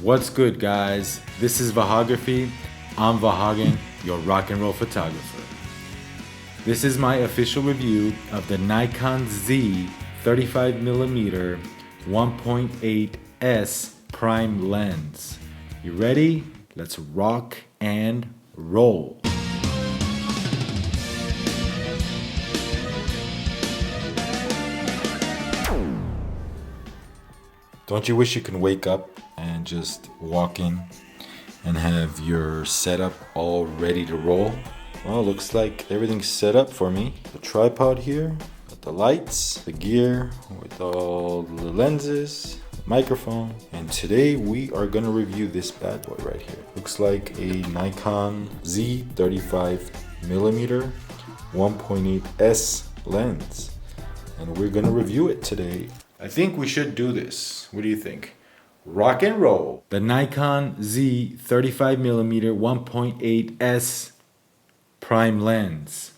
What's good, guys? This is Vahography. I'm Vahagan, your rock and roll photographer. This is my official review of the Nikon Z 35mm 1.8S prime lens. You ready? Let's rock and roll. Don't you wish you could wake up and just walk in and have your setup all ready to roll? Well, looks like everything's set up for me. The tripod here, got the lights, the gear with all the lenses, the microphone, and today we are gonna review this bad boy right here. Looks like a Nikon Z 35mm 1.8S lens, and we're gonna review it today. I think we should do this. What do you think? Rock and roll. The Nikon Z 35mm 1.8S prime lens.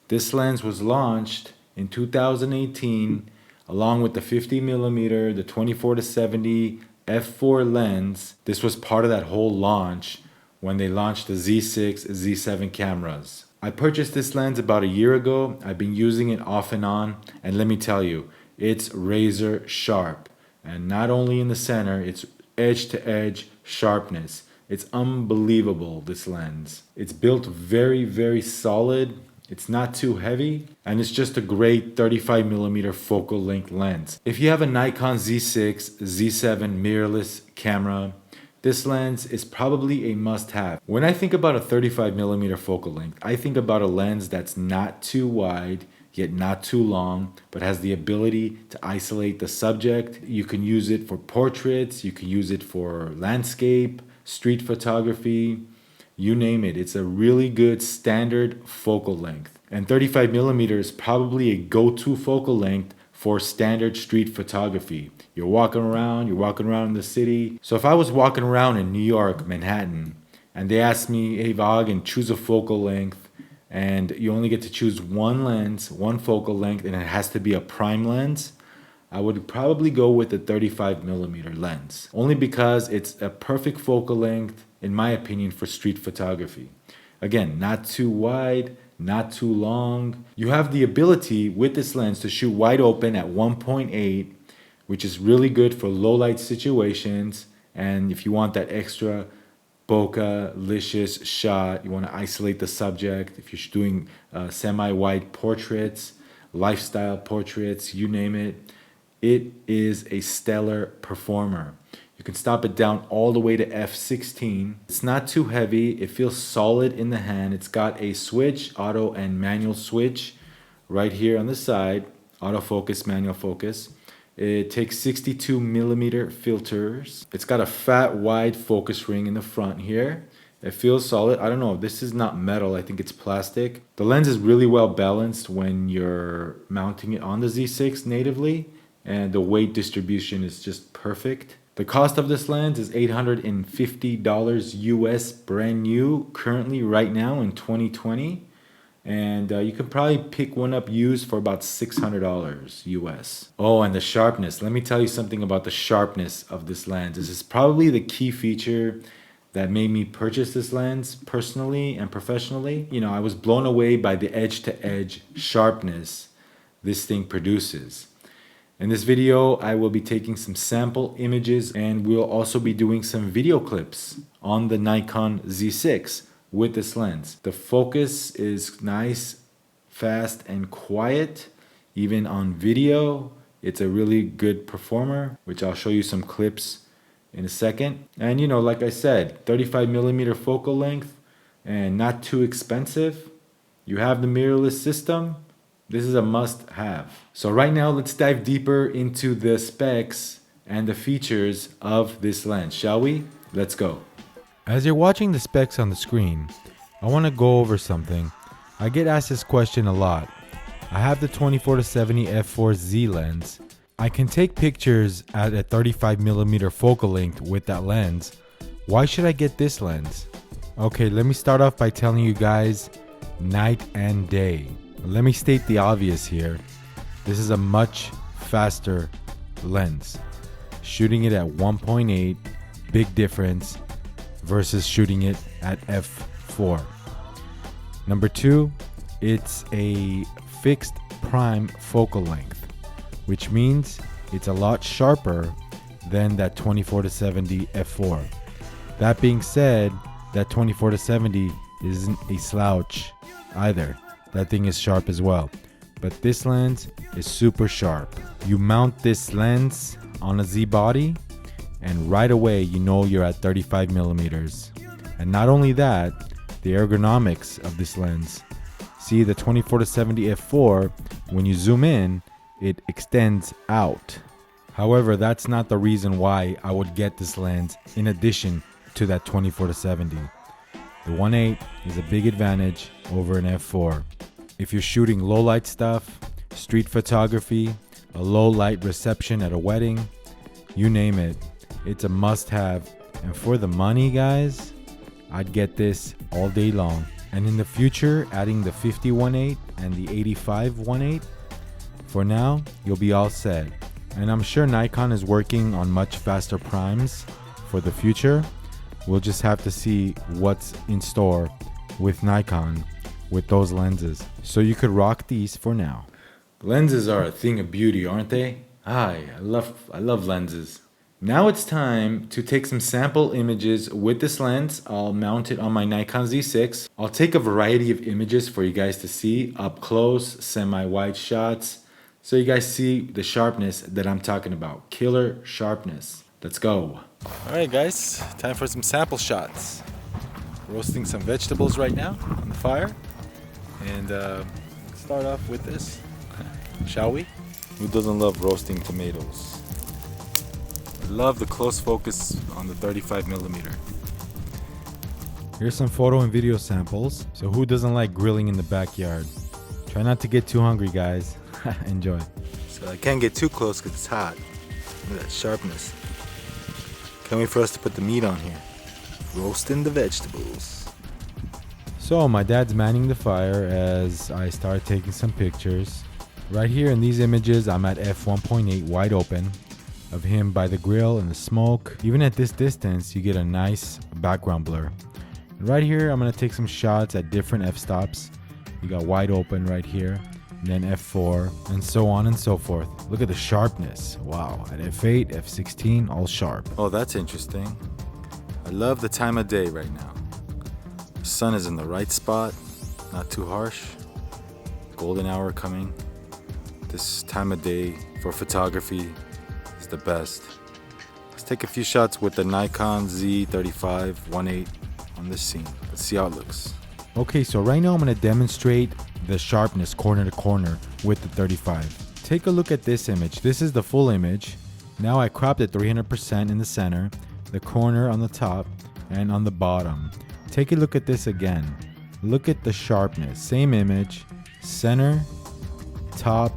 This lens was launched in 2018 along with the 50mm, the 24-70 f4 lens. This was part of that whole launch when they launched the Z6, Z7 cameras. I purchased this lens about a year ago. I've been using it off and on, and let me tell you, it's razor sharp, and not only in the center, it's edge to edge sharpness. It's unbelievable, this lens. It's built very, very solid. It's not too heavy, and it's just a great 35mm focal length lens. If you have a Nikon Z6, Z7 mirrorless camera, this lens is probably a must-have. When I think about a 35mm focal length, I think about a lens that's not too wide, yet not too long, but has the ability to isolate the subject. You can use it for portraits, you can use it for landscape, street photography, you name it. It's a really good standard focal length. And 35mm is probably a go-to focal length for standard street photography. You're walking around in the city. So if I was walking around in New York, Manhattan, and they asked me, hey Vahagan, choose a focal length, and you only get to choose one lens, one focal length, and it has to be a prime lens, I would probably go with the 35mm lens. Only because it's a perfect focal length, in my opinion, for street photography. Again, not too wide, not too long. You have the ability with this lens to shoot wide open at 1.8, which is really good for low light situations, and if you want that extra bokeh-licious shot, you want to isolate the subject. If you're doing semi-wide portraits, lifestyle portraits, you name it, it is a stellar performer. You can stop it down all the way to f16. It's not too heavy. It feels solid in the hand. It's got a switch, auto and manual switch right here on the side, autofocus, manual focus. It takes 62mm filters. It's got a fat wide focus ring in the front here. It feels solid. I don't know, this is not metal, I think it's plastic. The lens is really well balanced when you're mounting it on the Z6 natively, and the weight distribution is just perfect. The cost of this lens is $850 US brand new, currently right now in 2020. And you can probably pick one up used for about $600 US. Oh, and the sharpness. Let me tell you something about the sharpness of this lens. This is probably the key feature that made me purchase this lens personally and professionally. You know, I was blown away by the edge-to-edge sharpness this thing produces. In this video, I will be taking some sample images, and we'll also be doing some video clips on the Nikon Z6 with this lens. The focus is nice, fast, and quiet. Even on video, it's a really good performer, which I'll show you some clips in a second. And you know, like I said, 35mm focal length and not too expensive. You have the mirrorless system. This is a must-have. So right now, let's dive deeper into the specs and the features of this lens, shall we? Let's go. As you're watching the specs on the screen, I want to go over something. I get asked this question a lot. I have the 24-70 f4 Z lens. I can take pictures at a 35mm focal length with that lens. Why should I get this lens? Okay, let me start off by telling you guys night and day. Let me state the obvious here. This is a much faster lens. Shooting it at 1.8 big difference versus shooting it at f4. Number 2, it's a fixed prime focal length, which means it's a lot sharper than that 24-70 f4. That being said, that 24-70 isn't a slouch either. That thing is sharp as well. But this lens is super sharp. You mount this lens on a Z body and right away you know you're at 35 millimeters. And not only that, the ergonomics of this lens. See, the 24-70 f4, when you zoom in, it extends out. However, that's not the reason why I would get this lens in addition to that 24-70. The 1.8 is a big advantage over an f4. If you're shooting low light stuff, street photography, a low light reception at a wedding, you name it, it's a must have. And for the money, guys, I'd get this all day long. And in the future, adding the 50-1.8 and the 85-1.8, for now, you'll be all set. And I'm sure Nikon is working on much faster primes for the future. We'll just have to see what's in store with Nikon with those lenses. So you could rock these for now. Lenses are a thing of beauty, aren't they? I love lenses. Now it's time to take some sample images with this lens. I'll mount it on my Nikon Z6. I'll take a variety of images for you guys to see, up close, semi-wide shots, so you guys see the sharpness that I'm talking about. Killer sharpness. Let's go. Alright guys, time for some sample shots. Roasting some vegetables right now on the fire. And start off with this, shall we? Who doesn't love roasting tomatoes? I love the close focus on the 35 millimeter. Here's some photo and video samples. So who doesn't like grilling in the backyard? Try not to get too hungry, guys. Enjoy. So I can't get too close because it's hot. Look at that sharpness. Can't wait for us to put the meat on here. Roasting the vegetables. So my dad's manning the fire as I start taking some pictures. Right here in these images, I'm at f1.8 wide open of him by the grill and the smoke. Even at this distance, you get a nice background blur. And right here, I'm gonna take some shots at different f-stops. You got wide open right here, and then f4, and so on and so forth. Look at the sharpness. Wow, at f8, f16, all sharp. Oh, that's interesting. I love the time of day right now. The sun is in the right spot, not too harsh. Golden hour coming. This time of day for photography is the best. Let's take a few shots with the Nikon Z 35-1.8 on this scene. Let's see how it looks. Okay, so right now I'm going to demonstrate the sharpness corner to corner with the 35. Take a look at this image. This is the full image. Now I cropped it 300% in the center, the corner on the top, and on the bottom. Take a look at this again. Look at the sharpness. Same image, center, top,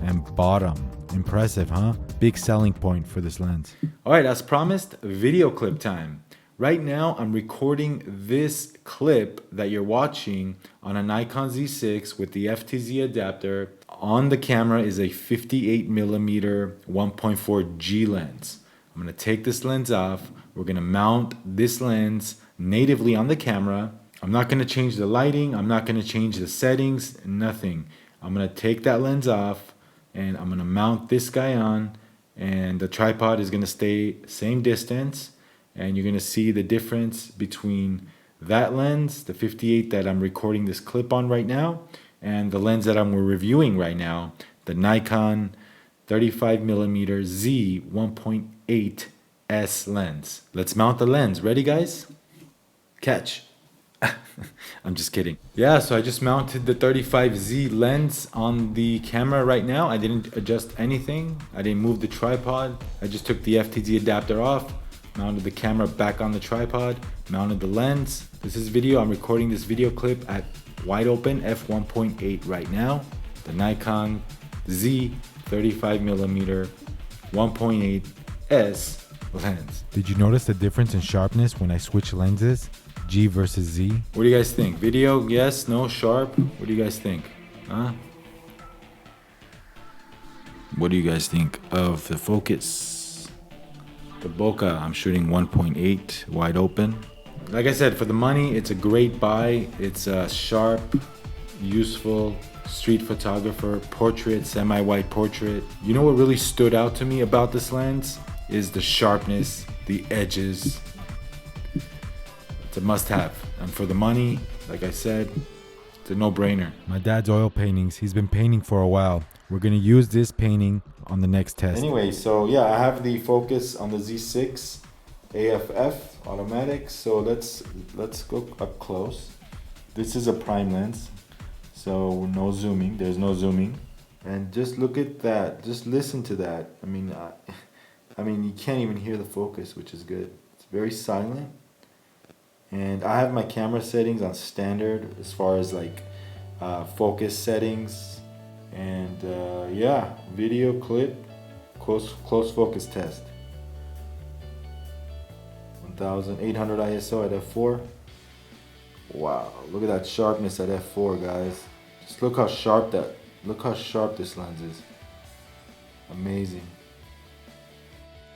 and bottom. Impressive, huh? Big selling point for this lens. All right, as promised, video clip time. Right now, I'm recording this clip that you're watching on a Nikon Z6 with the FTZ adapter. On the camera is a 58mm 1.4 G lens. I'm gonna take this lens off. We're gonna mount this lens natively on the camera. I'm not gonna change the lighting. I'm not gonna change the settings, nothing. I'm gonna take that lens off and I'm gonna mount this guy on, and the tripod is gonna stay same distance. And you're gonna see the difference between that lens, the 58 that I'm recording this clip on right now, and the lens that I'm reviewing right now, the Nikon 35mm Z 1.8 S lens. Let's mount the lens. Ready, guys? Catch. I'm just kidding. Yeah, so I just mounted the 35Z lens on the camera right now. I didn't adjust anything. I didn't move the tripod. I just took the FTZ adapter off, mounted the camera back on the tripod, mounted the lens. This is video. I'm recording this video clip at wide open f1.8 right now. The Nikon Z 35mm 1.8 S lens. Did you notice the difference in sharpness when I switch lenses? G versus Z? What do you guys think? Video, yes, no, sharp? What do you guys think? Huh? What do you guys think of the focus? The bokeh, I'm shooting 1.8 wide open. Like I said, for the money, it's a great buy. It's a sharp, useful street photographer, portrait, semi-wide portrait. You know what really stood out to me about this lens is the sharpness, the edges. It's a must-have. And for the money, like I said, it's a no-brainer. My dad's oil paintings, he's been painting for a while. We're gonna use this painting on the next test. Anyway, so yeah, I have the focus on the Z6 AFF automatic. So let's go up close. This is a prime lens, so no zooming. There's no zooming, and just look at that. Just listen to that. I mean, you can't even hear the focus, which is good. It's very silent, and I have my camera settings on standard as far as like focus settings. And yeah, video clip, close focus test. 1800 ISO at f4. Wow, look at that sharpness at f4, guys. Just look how sharp this lens is. Amazing.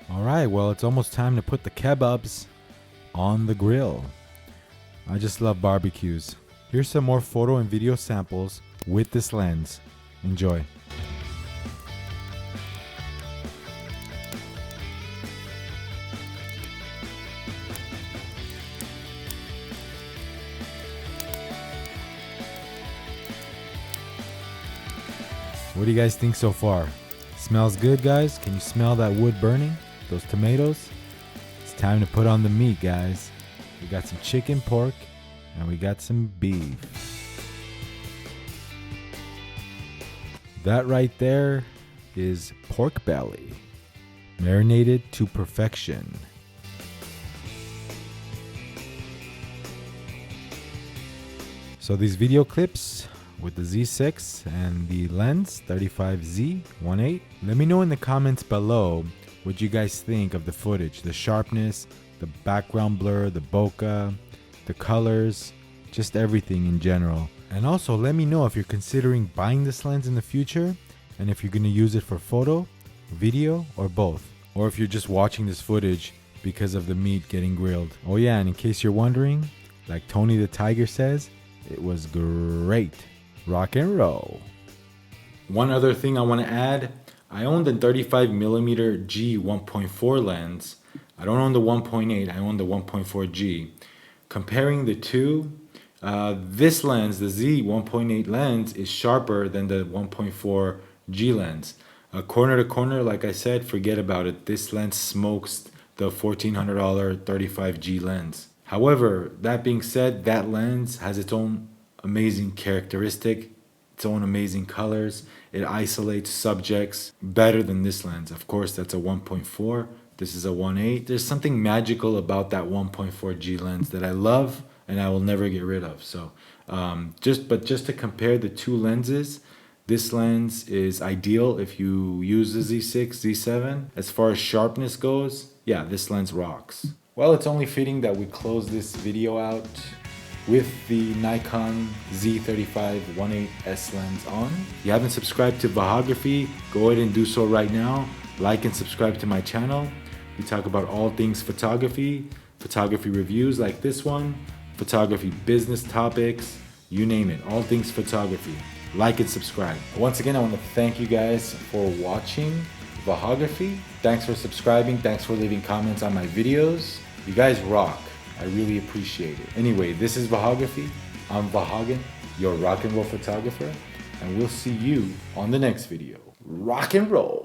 All right, well, it's almost time to put the kebabs on the grill. I just love barbecues. Here's some more photo and video samples with this lens. Enjoy. What do you guys think so far? Smells good, guys? Can you smell that wood burning? Those tomatoes? It's time to put on the meat, guys. We got some chicken, pork, and we got some beef. That right there is pork belly, marinated to perfection. So these video clips with the Z6 and the lens 35Z 1.8, let me know in the comments below what you guys think of the footage, the sharpness, the background blur, the bokeh, the colors, just everything in general. And also let me know if you're considering buying this lens in the future and if you're going to use it for photo, video, or both. Or if you're just watching this footage because of the meat getting grilled. Oh yeah, and in case you're wondering, like Tony the Tiger says, it was great. Rock and roll. One other thing I want to add, I own the 35mm G 1.4 lens. I don't own the 1.8, I own the 1.4 G. Comparing the two, this lens, the Z 1.8 lens, is sharper than the 1.4 G lens. Corner to corner, like I said, forget about it. This lens smokes the $1,400 35G lens. However, that being said, that lens has its own amazing characteristic, its own amazing colors. It isolates subjects better than this lens. Of course, that's a 1.4. This is a 1.8. There's something magical about that 1.4 G lens that I love and I will never get rid of. So just to compare the two lenses, this lens is ideal if you use the Z6, Z7. As far as sharpness goes, yeah, this lens rocks. Well, it's only fitting that we close this video out with the Nikon Z35 1.8S lens on. If you haven't subscribed to Vahography, go ahead and do so right now. Like and subscribe to my channel. We talk about all things photography, photography reviews like this one, photography business topics, you name it, all things photography. Like and subscribe. Once again, I want to thank you guys for watching Vahography. Thanks for subscribing. Thanks for leaving comments on my videos. You guys rock. I really appreciate it. Anyway, this is Vahography. I'm Vahagan, your rock and roll photographer, and we'll see you on the next video. Rock and roll.